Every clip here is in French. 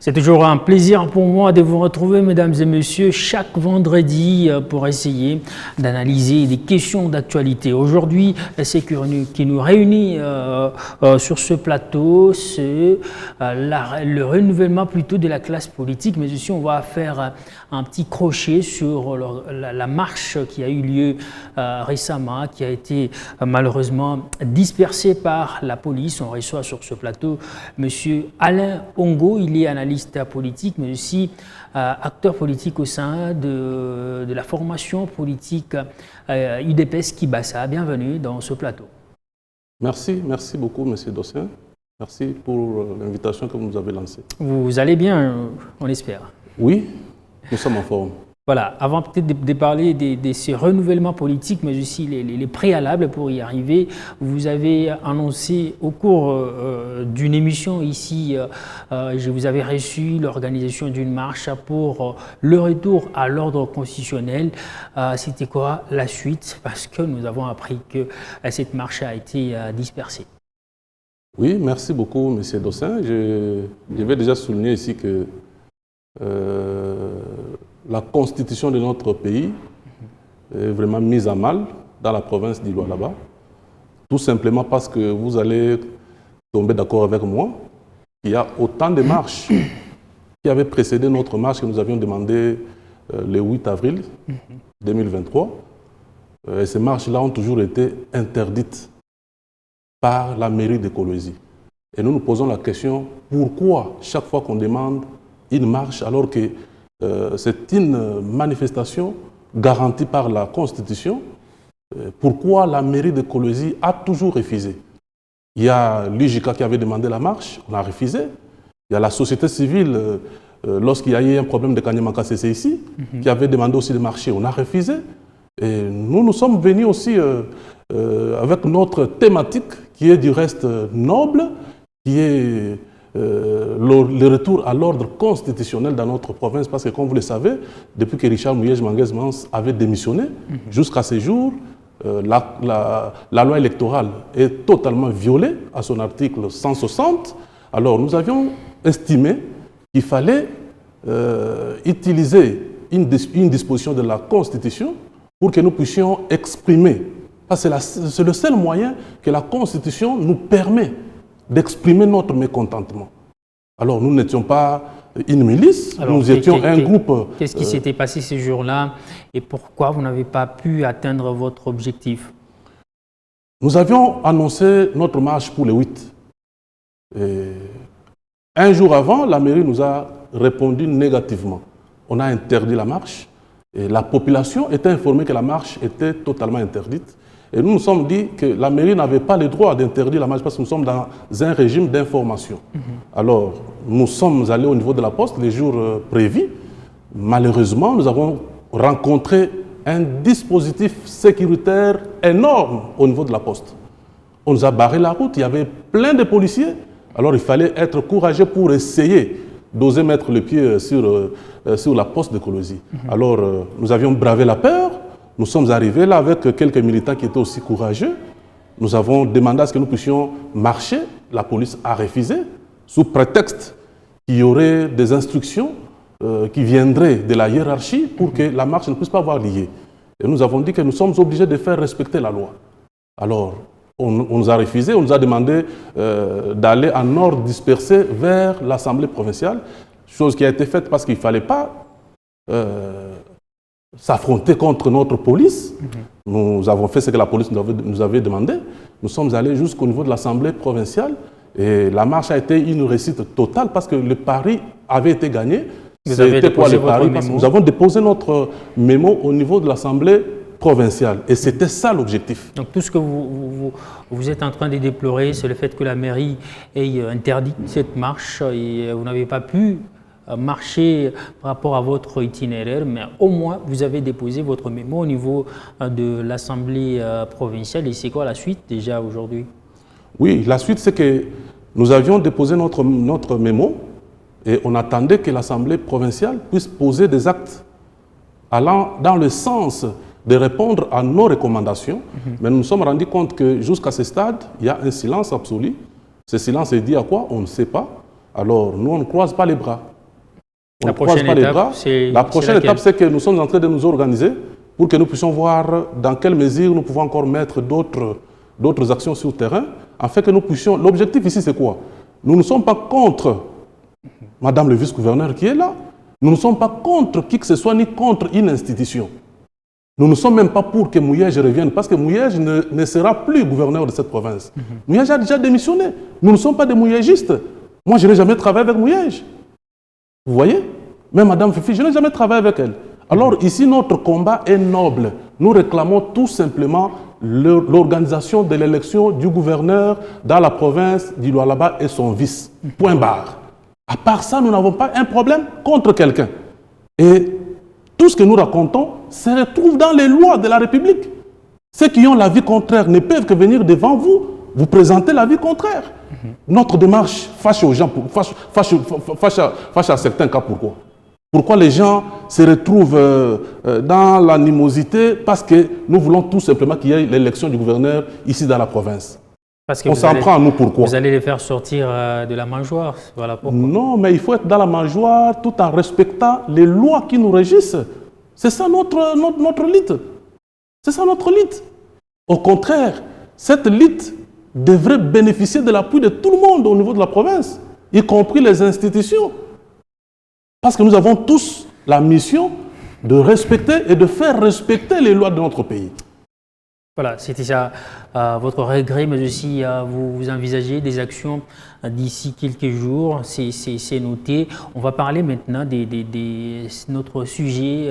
C'est toujours un plaisir pour moi de vous retrouver, mesdames et messieurs, chaque vendredi pour essayer d'analyser des questions d'actualité. Aujourd'hui, ce qui nous réunit sur ce plateau, c'est le renouvellement plutôt de la classe politique, mais aussi on va faire un petit crochet sur la marche qui a eu lieu récemment, qui a été malheureusement dispersée par la police. On reçoit sur ce plateau monsieur Alain Ongo, il est analyste politique, mais aussi acteur politique au sein de la formation politique UDPS Kibassa. Bienvenue dans ce plateau. Merci beaucoup, monsieur Dossien. Merci pour l'invitation que vous nous avez lancée. Vous allez bien, on espère. Oui, nous sommes en forme. Voilà, avant peut-être de parler de ces renouvellements politiques, mais aussi les préalables pour y arriver, vous avez annoncé au cours d'une émission ici, je vous avais reçu l'organisation d'une marche pour le retour à l'ordre constitutionnel. C'était quoi la suite? Parce que nous avons appris que cette marche a été dispersée. Oui, merci beaucoup, monsieur Dossin. Je vais déjà souligner ici que la constitution de notre pays est vraiment mise à mal dans la province d'Ilo-Alaba, tout simplement parce que vous allez tomber d'accord avec moi qu'il y a autant de marches qui avaient précédé notre marche que nous avions demandé le 8 avril 2023. Et ces marches-là ont toujours été interdites par la mairie de Kolwezi. Et nous nous posons la question, pourquoi chaque fois qu'on demande une marche alors que c'est une manifestation garantie par la Constitution, pourquoi la mairie de Kolwezi a toujours refusé? Il y a l'UJK qui avait demandé la marche, on a refusé. Il y a la société civile, lorsqu'il y a eu un problème de Kanyamaka CC ici, qui avait demandé aussi de marcher, on a refusé. Et nous sommes venus aussi avec notre thématique qui est du reste noble, qui est le retour à l'ordre constitutionnel dans notre province, parce que comme vous le savez, depuis que Richard Mouyej-Manguez-Mans avait démissionné, jusqu'à ce jour, la loi électorale est totalement violée à son article 160. Alors nous avions estimé qu'il fallait utiliser une disposition de la Constitution pour que nous puissions exprimer, parce que c'est le seul moyen que la Constitution nous permet d'exprimer notre mécontentement. Alors, nous n'étions pas une milice, nous étions un groupe... Qu'est-ce qui s'était passé ces jours-là et pourquoi vous n'avez pas pu atteindre votre objectif? Nous avions annoncé notre marche pour le 8. Et un jour avant, la mairie nous a répondu négativement. On a interdit la marche et la population était informée que la marche était totalement interdite. Et nous nous sommes dit que la mairie n'avait pas le droit d'interdire la marche parce que nous sommes dans un régime d'information. Alors, nous sommes allés au niveau de la poste les jours prévus. Malheureusement, nous avons rencontré un dispositif sécuritaire énorme au niveau de la poste. On nous a barré la route, il y avait plein de policiers. Alors, il fallait être courageux pour essayer d'oser mettre le pied sur la poste de Kolwezi. Alors, nous avions bravé la peur. Nous sommes arrivés là avec quelques militants qui étaient aussi courageux. Nous avons demandé à ce que nous puissions marcher. La police a refusé, sous prétexte qu'il y aurait des instructions qui viendraient de la hiérarchie pour que la marche ne puisse pas avoir lieu. Et nous avons dit que nous sommes obligés de faire respecter la loi. Alors, on nous a refusé, on nous a demandé d'aller en ordre dispersé vers l'Assemblée provinciale, chose qui a été faite parce qu'il ne fallait pas s'affronter contre notre police. Nous avons fait ce que la police nous avait demandé. Nous sommes allés jusqu'au niveau de l'Assemblée provinciale et la marche a été une réussite totale parce que le pari avait été gagné. C'était quoi le pari? Parce que nous avons déposé notre mémo au niveau de l'Assemblée provinciale et c'était ça l'objectif. Donc tout ce que vous êtes en train de déplorer, c'est le fait que la mairie ait interdit cette marche et vous n'avez pas pu marcher par rapport à votre itinéraire, mais au moins vous avez déposé votre mémo au niveau de l'Assemblée provinciale. Et c'est quoi la suite déjà aujourd'hui? Oui, la suite c'est que nous avions déposé notre mémo et on attendait que l'Assemblée provinciale puisse poser des actes allant dans le sens de répondre à nos recommandations. Mais nous nous sommes rendus compte que jusqu'à ce stade, il y a un silence absolu. Ce silence est dû à quoi? On ne sait pas. Alors nous, on ne croise pas les bras. On ne croise pas les bras. La prochaine étape, c'est que nous sommes en train de nous organiser pour que nous puissions voir dans quelle mesure nous pouvons encore mettre d'autres actions sur le terrain, afin que nous puissions... L'objectif ici, c'est quoi? Nous ne sommes pas contre Madame le vice-gouverneur qui est là. Nous ne sommes pas contre qui que ce soit, ni contre une institution. Nous ne sommes même pas pour que Mouyej revienne, parce que Mouyej ne sera plus gouverneur de cette province. Mouyej a déjà démissionné. Nous ne sommes pas des Mouyégistes. Moi, je n'ai jamais travaillé avec Mouyej. Vous voyez? Même Madame Fifi, je n'ai jamais travaillé avec elle. Alors ici, notre combat est noble. Nous réclamons tout simplement l'organisation de l'élection du gouverneur dans la province d'Iloalaba et son vice. Point barre. À part ça, nous n'avons pas un problème contre quelqu'un. Et tout ce que nous racontons se retrouve dans les lois de la République. Ceux qui ont l'avis contraire ne peuvent que venir devant vous, vous présenter l'avis contraire. Notre démarche fâche aux gens, fâche à certains cas. Pourquoi? Pourquoi les gens se retrouvent dans l'animosité? Parce que nous voulons tout simplement qu'il y ait l'élection du gouverneur ici dans la province. Parce que on s'en prend à nous, pourquoi? Vous allez les faire sortir de la mangeoire, voilà pourquoi. Non, mais il faut être dans la mangeoire tout en respectant les lois qui nous régissent. C'est ça notre lutte. C'est ça notre lutte. Au contraire, cette lutte devrait bénéficier de l'appui de tout le monde au niveau de la province, y compris les institutions. Parce que nous avons tous la mission de respecter et de faire respecter les lois de notre pays. Voilà, c'était ça votre regret, mais aussi vous envisagez des actions d'ici quelques jours, c'est noté. On va parler maintenant de notre sujet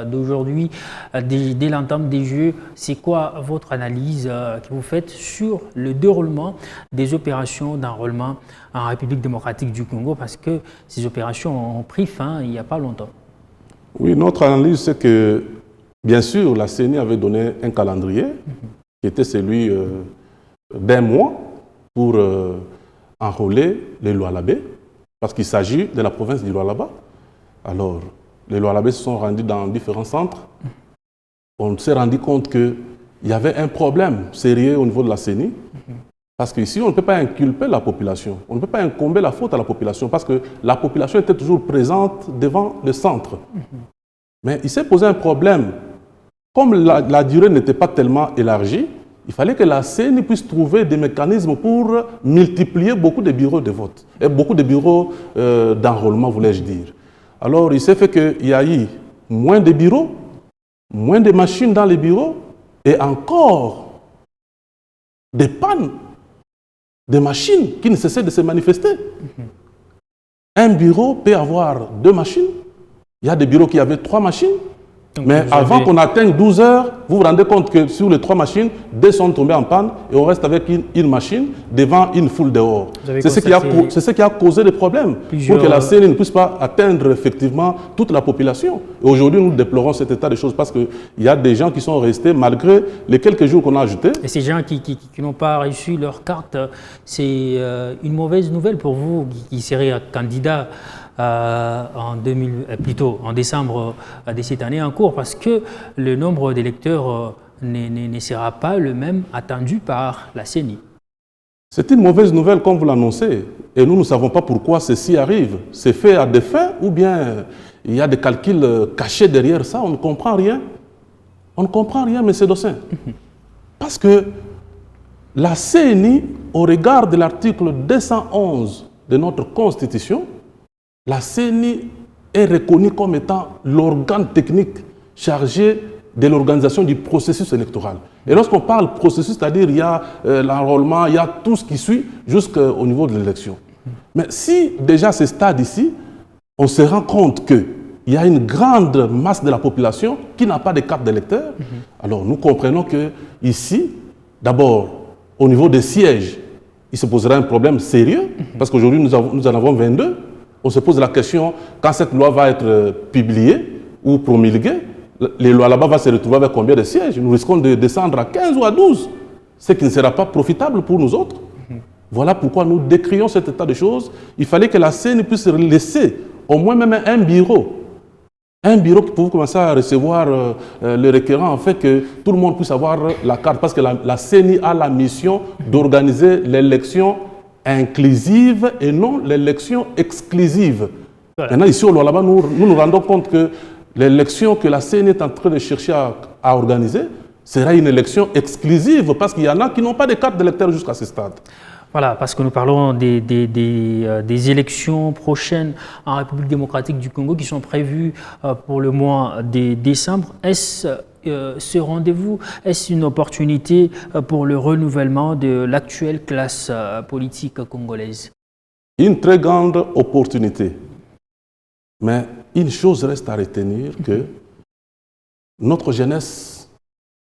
d'aujourd'hui, dès l'entame des Jeux. C'est quoi votre analyse que vous faites sur le déroulement des opérations d'enrôlement en République démocratique du Congo, parce que ces opérations ont pris fin il n'y a pas longtemps? Oui, notre analyse, c'est que bien sûr, la CENI avait donné un calendrier qui était celui d'un mois pour enrôler les Lualabé, parce qu'il s'agit de la province du Lualaba. Alors, les Lualabé se sont rendus dans différents centres. On s'est rendu compte qu'il y avait un problème sérieux au niveau de la CENI, parce qu'ici, on ne peut pas inculper la population, on ne peut pas incomber la faute à la population, parce que la population était toujours présente devant le centre. Mais il s'est posé un problème. Comme la durée n'était pas tellement élargie, il fallait que la CENI puisse trouver des mécanismes pour multiplier beaucoup de bureaux de vote, et beaucoup de bureaux d'enrôlement, voulais-je dire. Alors, il s'est fait qu'il y a eu moins de bureaux, moins de machines dans les bureaux, et encore des pannes, des machines qui ne cessaient de se manifester. Un bureau peut avoir 2 machines. Il y a des bureaux qui avaient 3 machines. Donc, mais avant qu'on atteigne 12 heures, vous vous rendez compte que sur les 3 machines, 2 sont tombées en panne et on reste avec une machine devant une foule dehors. C'est ce qui a causé des problèmes pour que la CENI ne puisse pas atteindre effectivement toute la population. Et aujourd'hui, nous déplorons cet état de choses parce qu'il y a des gens qui sont restés malgré les quelques jours qu'on a ajoutés. Et ces gens qui n'ont pas reçu leur carte, c'est une mauvaise nouvelle pour vous qui serez candidat en décembre de cette année en cours, parce que le nombre d'électeurs ne sera pas le même attendu par la CENI. C'est une mauvaise nouvelle comme vous l'annoncez, et nous ne savons pas pourquoi ceci arrive. C'est fait à des fins ou bien il y a des calculs cachés derrière ça, on ne comprend rien. On ne comprend rien, M. Dossin. Parce que la CENI, au regard de l'article 211 de notre Constitution, la CENI est reconnue comme étant l'organe technique chargé de l'organisation du processus électoral. Et lorsqu'on parle processus, c'est-à-dire il y a l'enrôlement, il y a tout ce qui suit jusqu'au niveau de l'élection. Mais si déjà à ce stade ici, on se rend compte qu'il y a une grande masse de la population qui n'a pas de carte d'électeur, alors nous comprenons que ici, d'abord, au niveau des sièges, il se posera un problème sérieux, parce qu'aujourd'hui nous en avons 22. On se pose la question, quand cette loi va être publiée ou promulguée, les lois là-bas vont se retrouver avec combien de sièges? Nous risquons de descendre à 15 ou à 12, ce qui ne sera pas profitable pour nous autres. Voilà pourquoi nous décrions cet état de choses. Il fallait que la CENI puisse laisser au moins même un bureau qui peut commencer à recevoir le requérant, en fait que tout le monde puisse avoir la carte, parce que la CENI a la mission d'organiser l'élection inclusive et non l'élection exclusive. Voilà. Maintenant, ici au Lualaba, nous nous rendons compte que l'élection que la CENI est en train de chercher à organiser sera une élection exclusive parce qu'il y en a qui n'ont pas de carte d'électeur jusqu'à ce stade. Voilà, parce que nous parlons des élections prochaines en République démocratique du Congo qui sont prévues pour le mois de décembre. Est-ce ce rendez-vous, est-ce une opportunité pour le renouvellement de l'actuelle classe politique congolaise? Une très grande opportunité. Mais une chose reste à retenir, que notre jeunesse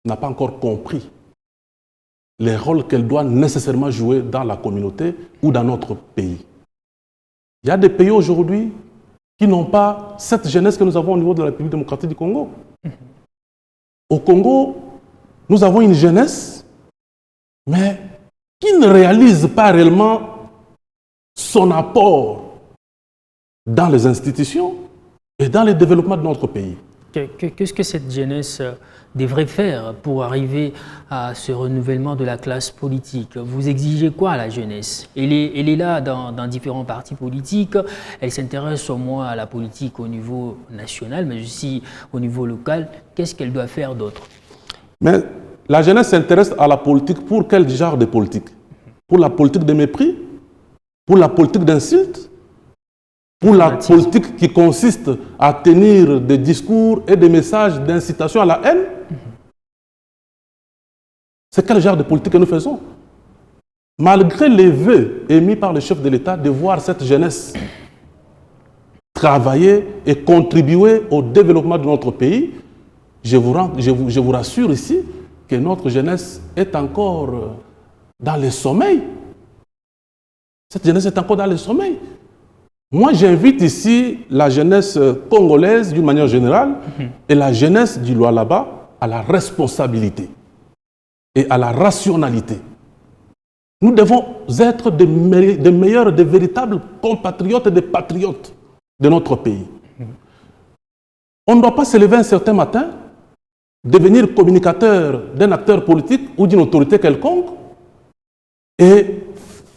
n'a pas encore compris les rôles qu'elle doit nécessairement jouer dans la communauté ou dans notre pays. Il y a des pays aujourd'hui qui n'ont pas cette jeunesse que nous avons au niveau de la République démocratique du Congo. Au Congo, nous avons une jeunesse, mais qui ne réalise pas réellement son apport dans les institutions et dans le développement de notre pays. Qu'est-ce que cette jeunesse devrait faire pour arriver à ce renouvellement de la classe politique? Vous exigez quoi à la jeunesse? Elle est là dans différents partis politiques, elle s'intéresse au moins à la politique au niveau national, mais aussi au niveau local. Qu'est-ce qu'elle doit faire d'autre? Mais la jeunesse s'intéresse à la politique pour quel genre de politique? Pour la politique de mépris? Pour la politique d'insulte? Pour la politique qui consiste à tenir des discours et des messages d'incitation à la haine? C'est quel genre de politique que nous faisons? Malgré les vœux émis par le chef de l'État de voir cette jeunesse travailler et contribuer au développement de notre pays, je vous rassure ici que notre jeunesse est encore dans le sommeil. Cette jeunesse est encore dans le sommeil. Moi, j'invite ici la jeunesse congolaise d'une manière générale et la jeunesse du Lualaba à la responsabilité et à la rationalité. Nous devons être des meilleurs, des véritables compatriotes et des patriotes de notre pays. On ne doit pas se lever un certain matin, devenir communicateur d'un acteur politique ou d'une autorité quelconque et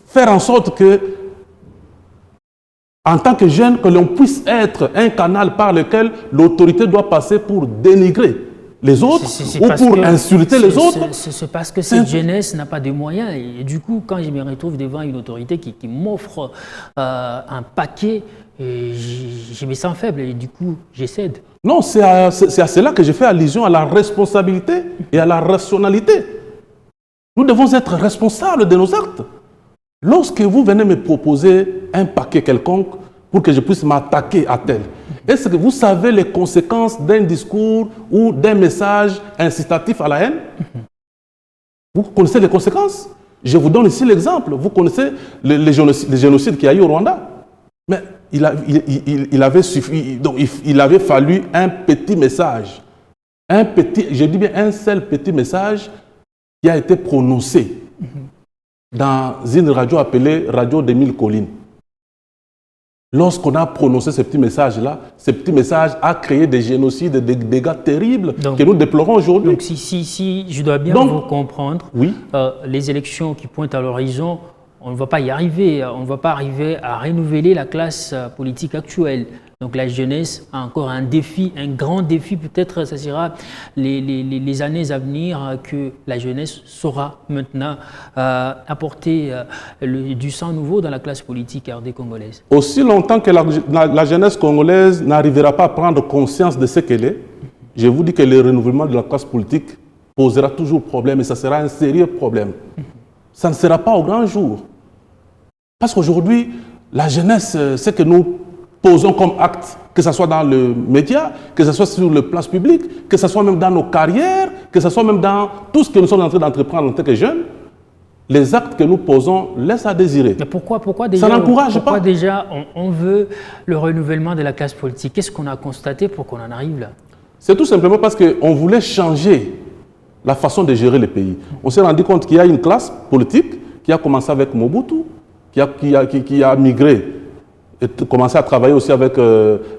faire en sorte que, en tant que jeune, que l'on puisse être un canal par lequel l'autorité doit passer pour dénigrer les autres ou pour insulter les autres. C'est parce que cette jeunesse n'a pas de moyens. Et du coup, quand je me retrouve devant une autorité qui m'offre un paquet, je me sens faible et du coup, je cède. Non, c'est à cela que je fais allusion, à la responsabilité et à la rationalité. Nous devons être responsables de nos actes. Lorsque vous venez me proposer un paquet quelconque pour que je puisse m'attaquer à tel, est-ce que vous savez les conséquences d'un discours ou d'un message incitatif à la haine? Vous connaissez les conséquences? Je vous donne ici l'exemple. Vous connaissez les génocides qu'il y a eu au Rwanda. Mais il avait fallu un petit message. Je dis bien un seul petit message qui a été prononcé dans une radio appelée Radio des Mille Collines. Lorsqu'on a prononcé ce petit message-là, ce petit message a créé des génocides, des dégâts terribles que nous déplorons aujourd'hui. Donc si je dois bien vous comprendre, oui. Les élections qui pointent à l'horizon, on ne va pas y arriver, on ne va pas arriver à renouveler la classe politique actuelle. Donc la jeunesse a encore un défi, un grand défi, peut-être ce sera les années à venir que la jeunesse saura maintenant apporter du sang nouveau dans la classe politique RD congolaise. Aussi longtemps que la jeunesse congolaise n'arrivera pas à prendre conscience de ce qu'elle est, je vous dis que le renouvellement de la classe politique posera toujours problème et ça sera un sérieux problème. Ça ne sera pas au grand jour. Parce qu'aujourd'hui, la jeunesse, ce que nous posons comme acte, que ce soit dans le média, que ce soit sur le place publique, que ce soit même dans nos carrières, que ce soit même dans tout ce que nous sommes en train d'entreprendre en tant que jeunes, les actes que nous posons laissent à désirer. Mais pourquoi déjà, ça n'encourage pas. Pourquoi déjà on veut le renouvellement de la classe politique? Qu'est-ce qu'on a constaté pour qu'on en arrive là? C'est tout simplement parce qu'on voulait changer la façon de gérer le pays. On s'est rendu compte qu'il y a une classe politique qui a commencé avec Mobutu, qui a migré et commencé à travailler aussi avec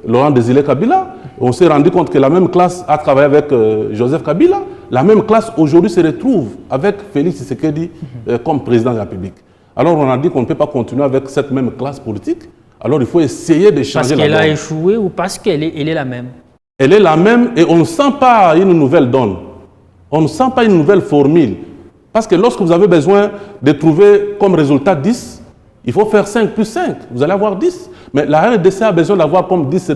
Laurent Désiré Kabila. On s'est rendu compte que la même classe a travaillé avec Joseph Kabila. La même classe aujourd'hui se retrouve avec Félix Tshisekedi comme président de la République. Alors on a dit qu'on ne peut pas continuer avec cette même classe politique. Alors il faut essayer de changer la donne. Parce qu'elle a échoué ou parce qu'elle est la même? Elle est la même et on ne sent pas une nouvelle donne. On ne sent pas une nouvelle formule. Parce que lorsque vous avez besoin de trouver comme résultat 10, il faut faire 5 plus 5. Vous allez avoir 10. Mais la RDC a besoin d'avoir comme 10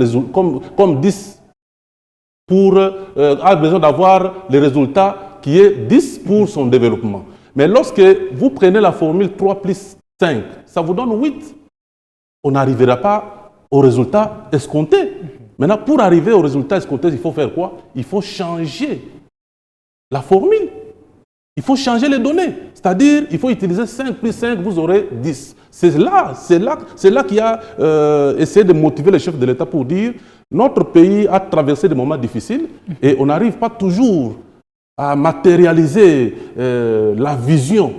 a besoin d'avoir le résultat qui est 10 pour son développement. Mais lorsque vous prenez la formule 3 plus 5, ça vous donne 8. On n'arrivera pas au résultat escompté. Maintenant, pour arriver au résultat escompté, il faut faire quoi? Il faut changer la formule. Il faut changer les données. C'est-à-dire, il faut utiliser 5 plus 5, vous aurez 10. C'est là qu'il a essayé de motiver les chefs de l'État pour dire notre pays a traversé des moments difficiles et on n'arrive pas toujours à matérialiser la vision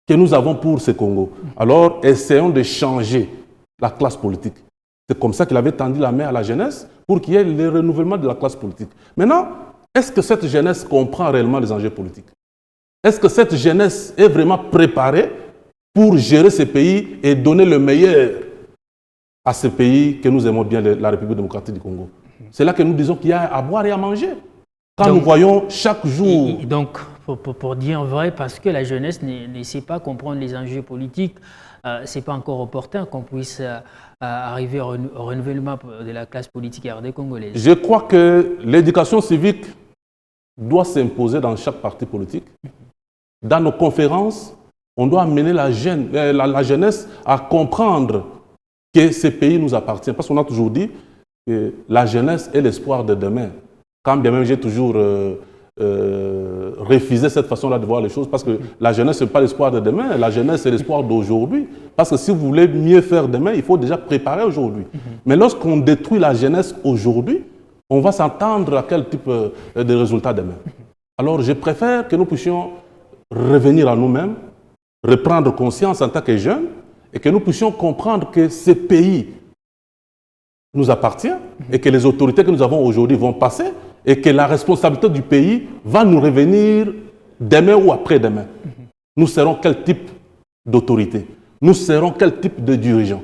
que nous avons pour ce Congo. Alors, essayons de changer la classe politique. C'est comme ça qu'il avait tendu la main à la jeunesse pour qu'il y ait le renouvellement de la classe politique. Maintenant, est-ce que cette jeunesse comprend réellement les enjeux politiques? Est-ce que cette jeunesse est vraiment préparée pour gérer ce pays et donner le meilleur à ce pays que nous aimons bien, la République démocratique du Congo? C'est là que nous disons qu'il y a à boire et à manger. Quand nous voyons chaque jour... Donc, pour dire vrai, parce que la jeunesse ne sait pas comprendre les enjeux politiques, ce n'est pas encore opportun qu'on puisse arriver au renouvellement de la classe politique RD congolaise. Je crois que l'éducation civique doit s'imposer dans chaque parti politique. Dans nos conférences, on doit amener la jeunesse à comprendre que ce pays nous appartient. Parce qu'on a toujours dit que la jeunesse est l'espoir de demain. Quand bien même j'ai toujours refusé cette façon-là de voir les choses, parce que la jeunesse, ce n'est pas l'espoir de demain, la jeunesse, c'est l'espoir d'aujourd'hui. Parce que si vous voulez mieux faire demain, il faut déjà préparer aujourd'hui. Mais lorsqu'on détruit la jeunesse aujourd'hui, on va s'attendre à quel type de résultat demain. Alors je préfère que nous puissions revenir à nous-mêmes, reprendre conscience en tant que jeunes, et que nous puissions comprendre que ce pays nous appartient, et que les autorités que nous avons aujourd'hui vont passer, et que la responsabilité du pays va nous revenir demain ou après-demain. Nous serons quel type d'autorité? Nous serons quel type de dirigeants?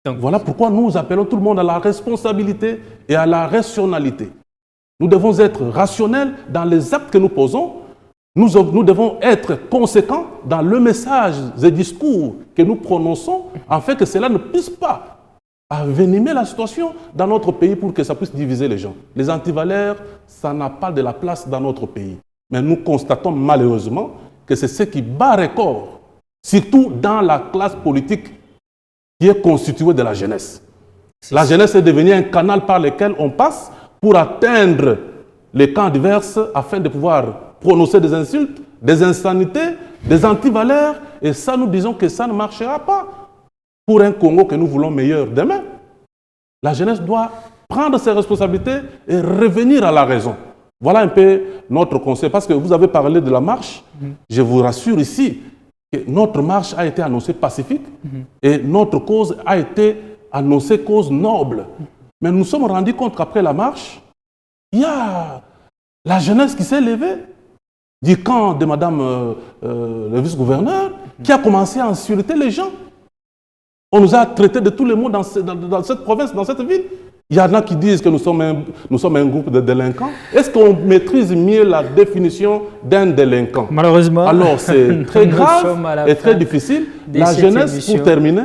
Donc, voilà pourquoi nous appelons tout le monde à la responsabilité et à la rationalité. Nous devons être rationnels dans les actes que nous posons. Nous devons être conséquents dans le message et discours que nous prononçons, afin que cela ne puisse pas envenimer la situation dans notre pays pour que ça puisse diviser les gens. Les antivaleurs, ça n'a pas de la place dans notre pays. Mais nous constatons malheureusement que c'est ce qui bat record, surtout dans la classe politique qui est constituée de la jeunesse. La jeunesse est devenue un canal par lequel on passe pour atteindre les camps divers afin de pouvoir prononcer des insultes, des insanités, des antivaleurs. Et ça, nous disons que ça ne marchera pas pour un Congo que nous voulons meilleur demain. La jeunesse doit prendre ses responsabilités et revenir à la raison. Voilà un peu notre conseil. Parce que vous avez parlé de la marche. Je vous rassure ici que notre marche a été annoncée pacifique et notre cause a été annoncée cause noble. Mais nous nous sommes rendus compte qu'après la marche, il y a la jeunesse qui s'est levée du camp de Madame le vice-gouverneur qui a commencé à insulter les gens. On nous a traités de tous les mots dans cette province, dans cette ville. Il y en a qui disent que nous sommes un groupe de délinquants. Est-ce qu'on maîtrise mieux la définition d'un délinquant? Malheureusement. Alors c'est très grave et très difficile. La jeunesse, pour terminer,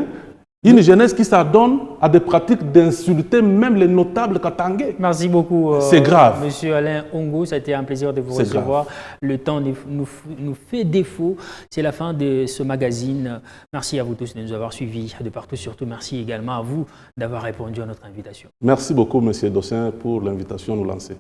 une jeunesse qui s'adonne à des pratiques d'insulter même les notables katangais. Merci beaucoup. C'est grave. Monsieur Alain Ongo, ça a été un plaisir de vous recevoir. Grave. Le temps nous fait défaut. C'est la fin de ce magazine. Merci à vous tous de nous avoir suivis de partout. Surtout, merci également à vous d'avoir répondu à notre invitation. Merci beaucoup, Monsieur Dossin, pour l'invitation à nous lancer.